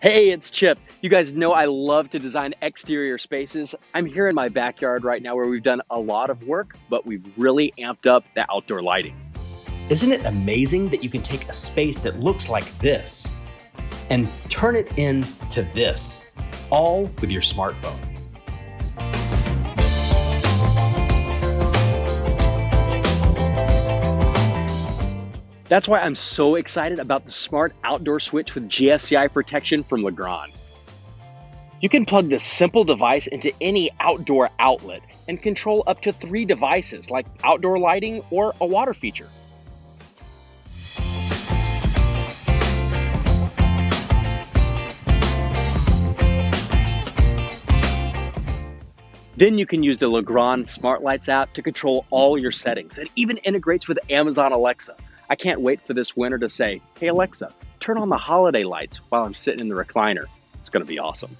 Hey, it's Chip. You guys know I love to design exterior spaces. I'm here in my backyard right now where we've done a lot of work, but we've really amped up the outdoor lighting. Isn't it amazing that you can take a space that looks like this and turn it into this, all with your smartphone? That's why I'm so excited about the smart outdoor switch with GFCI protection from Legrand. You can plug this simple device into any outdoor outlet and control up to 3 devices like outdoor lighting or a water feature. Then you can use the Legrand Smart Lights app to control all your settings. It even integrates with Amazon Alexa. I can't wait for this winter to say, "Hey Alexa, turn on the holiday lights" while I'm sitting in the recliner. It's going to be awesome.